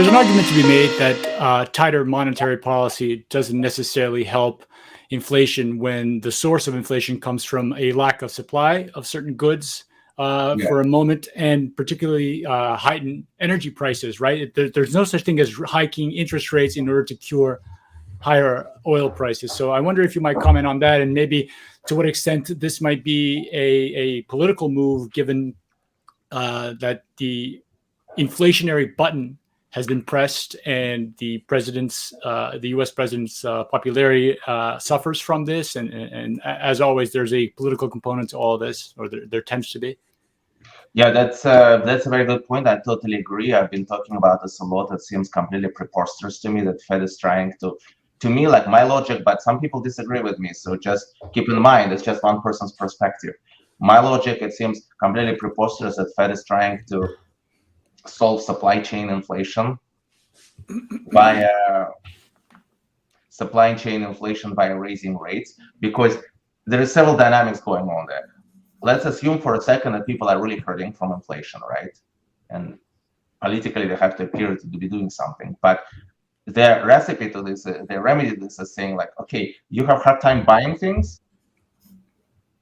There's an argument to be made that tighter monetary policy doesn't necessarily help inflation when the source of inflation comes from a lack of supply of certain goods Yeah. for a moment, and particularly heightened energy prices, right? There's no such thing as hiking interest rates in order to cure higher oil prices. So I wonder if you might comment on that, and maybe to what extent this might be a political move, given that the inflationary button has been pressed, and the U.S. president's popularity suffers from this, and as always, there's a political component to all of this, or there tends to be. Yeah, that's a very good point. I totally agree. I've been talking about this a lot. It seems completely preposterous to me that Fed is trying to me, like my logic, but some people disagree with me. So just keep in mind, it's just one person's perspective. My logic, it seems completely preposterous that Fed is trying to solve supply chain inflation by raising rates, because there is several dynamics going on there. Let's assume for a second that people are really hurting from inflation, right? And politically, they have to appear to be doing something. But their recipe to this, their remedy to this is saying like, okay, you have hard time buying things,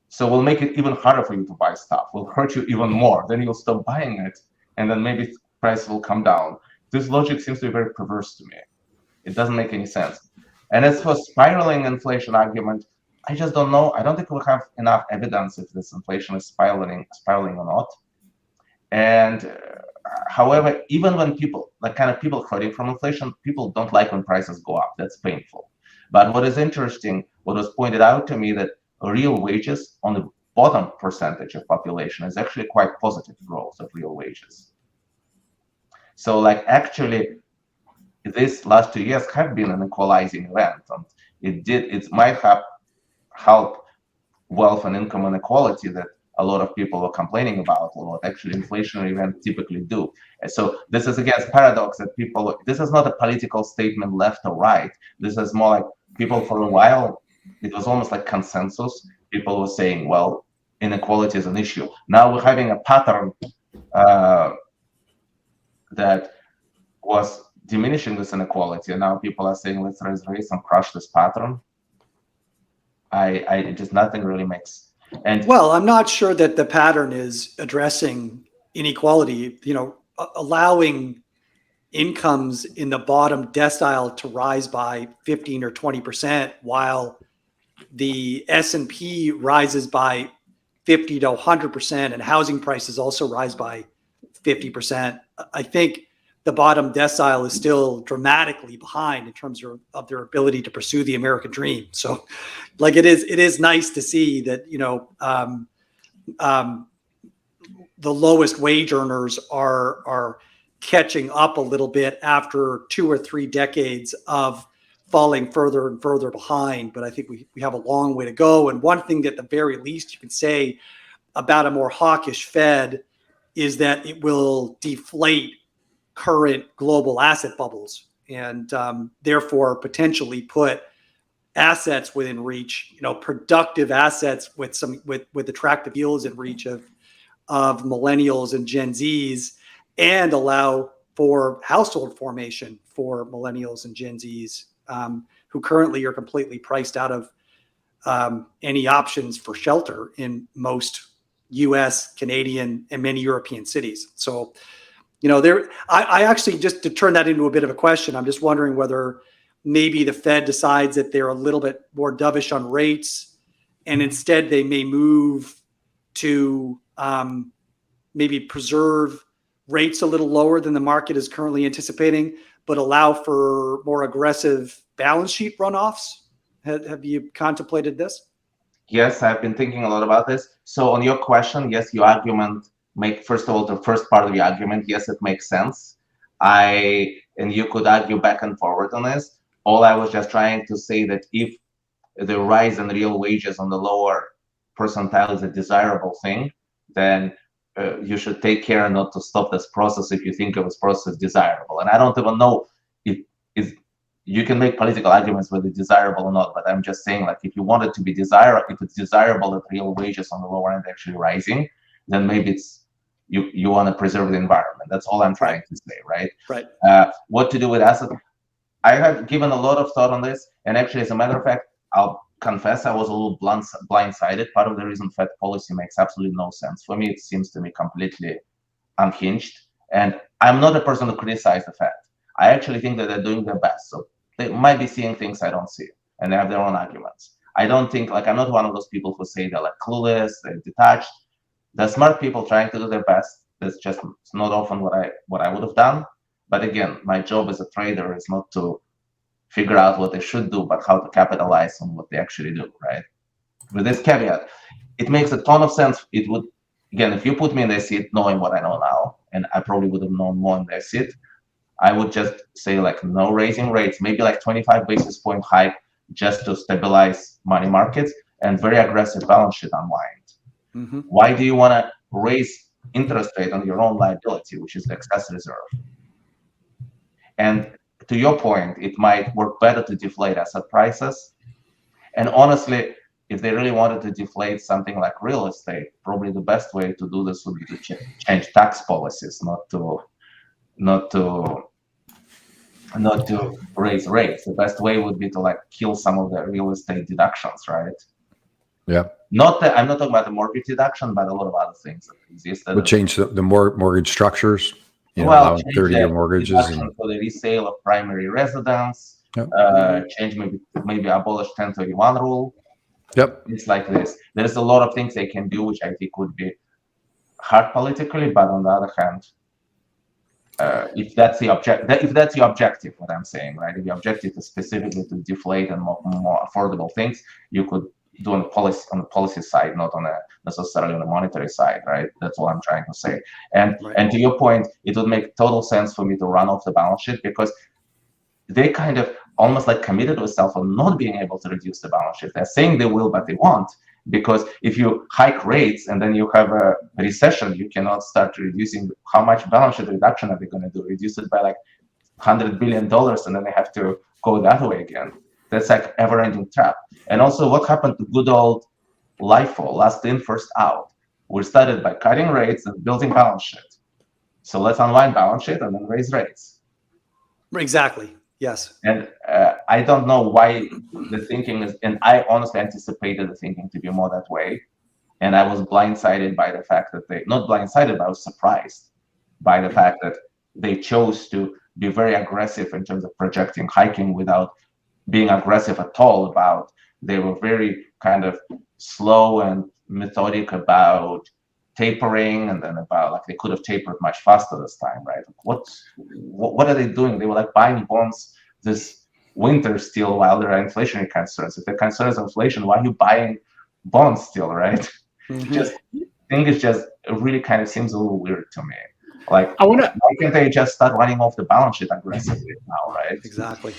so we'll make it even harder for you to buy stuff. We'll hurt you even more. Then you'll stop buying it, and then maybe price will come down. This logic seems to be very perverse to me. It doesn't make any sense. And as for spiraling inflation argument, I just don't know. I don't think we have enough evidence if this inflation is spiraling or not. And however, even when people hurting from inflation, people don't like when prices go up. That's painful. But what is interesting, what was pointed out to me, that real wages on the bottom percentage of population is actually quite positive growth of real wages. So like actually, this last 2 years have been an equalizing event, and it might have helped wealth and income inequality that a lot of people were complaining about, what actually inflationary events typically do. And so this is again a paradox that this is not a political statement left or right. This is more like people for a while, it was almost like consensus. People were saying, well, inequality is an issue. Now we're having a pattern that was diminishing this inequality, and now people are saying, let's raise rates and crush this pattern. Just nothing really makes. And well, I'm not sure that the pattern is addressing inequality. Allowing incomes in the bottom decile to rise by 15 or 20%, while the S&P rises by 50 to 100%, and housing prices also rise by 50%. I think the bottom decile is still dramatically behind in terms of their ability to pursue the American dream. So like it is nice to see that, the lowest wage earners are catching up a little bit after 2 or 3 decades of falling further and further behind. But I think we have a long way to go. And one thing that at the very least you can say about a more hawkish Fed is that it will deflate current global asset bubbles, and therefore potentially put assets within reach, productive assets with attractive yields in reach of millennials and Gen Zs, and allow for household formation for millennials and Gen Zs who currently are completely priced out of any options for shelter in most US, Canadian, and many European cities. So I actually, just to turn that into a bit of a question, I'm just wondering whether maybe the Fed decides that they're a little bit more dovish on rates, and instead they may move to maybe preserve rates a little lower than the market is currently anticipating, but allow for more aggressive balance sheet runoffs. Have you contemplated this? Yes, I've been thinking a lot about this. So on your question, yes, your argument first of all, the first part of the argument, yes, it makes sense. And you could argue back and forward on this. All I was just trying to say that if the rise in real wages on the lower percentile is a desirable thing, then you should take care not to stop this process if you think of this process as desirable. And I don't even know if you can make political arguments whether it's desirable or not, but I'm just saying, like, if you want it to be desirable, if it's desirable that real wages on the lower end actually rising, then maybe you want to preserve the environment. That's all I'm trying to say, right? Right. What to do with assets? I have given a lot of thought on this, and actually, as a matter of fact, I'll confess I was a little blindsided. Part of the reason Fed policy makes absolutely no sense for me. It seems to me completely unhinged, and I'm not a person to criticize the Fed. I actually think that they're doing their best. So they might be seeing things I don't see, and they have their own arguments. I don't think, like, I'm not one of those people who say they're like clueless, they're detached. They're smart people trying to do their best. That's just not often what I would have done. But again, my job as a trader is not to figure out what they should do, but how to capitalize on what they actually do, right? With this caveat, it makes a ton of sense. It would, again, if you put me in their seat, knowing what I know now, and I probably would have known more in their seat, I would just say, like, no raising rates, maybe like 25 basis point hike just to stabilize money markets, and very aggressive balance sheet unwind. Mm-hmm. Why do you want to raise interest rate on your own liability, which is the excess reserve? And to your point, it might work better to deflate asset prices. And honestly, if they really wanted to deflate something like real estate, probably the best way to do this would be to change tax policies, not to raise rates. The best way would be to, like, kill some of the real estate deductions, right? Yeah. I'm not talking about the mortgage deduction, but a lot of other things that exist. Would change the mortgage structures, Well, allowing 30-year mortgages. Deduction for the resale of primary residence, Yep. Change maybe abolish 1031 rule. Yep. It's like this. There's a lot of things they can do, which I think would be hard politically, but on the other hand, if that's the objective, what I'm saying, right? If the objective is specifically to deflate and more affordable things, you could do on the policy side, not necessarily on the monetary side, right? That's what I'm trying to say. And to your point, it would make total sense for me to run off the balance sheet, because they kind of almost like committed themselves on not being able to reduce the balance sheet. They're saying they will, but they won't. Because if you hike rates and then you have a recession, you cannot start reducing. How much balance sheet reduction are they going to do? Reduce it by like $100 billion, and then they have to go the other way again. That's like ever-ending trap. And also, what happened to good old LIFO, last in, first out? We started by cutting rates and building balance sheet. So let's unwind balance sheet and then raise rates. Exactly. Yes. And I don't know why the thinking is, and I honestly anticipated the thinking to be more that way. And I was blindsided by the fact that not blindsided, but I was surprised by the fact that they chose to be very aggressive in terms of projecting hiking without being aggressive at all about. They were very kind of slow and methodic about tapering, and then about, like, they could have tapered much faster this time, right? What are they doing? They were like buying bonds this winter still while there are inflationary concerns. If the concern is inflation, why are you buying bonds still, right? Mm-hmm. Just think it's just, it really kind of seems a little weird to me. Like, why can't they just start running off the balance sheet aggressively now, right? Exactly.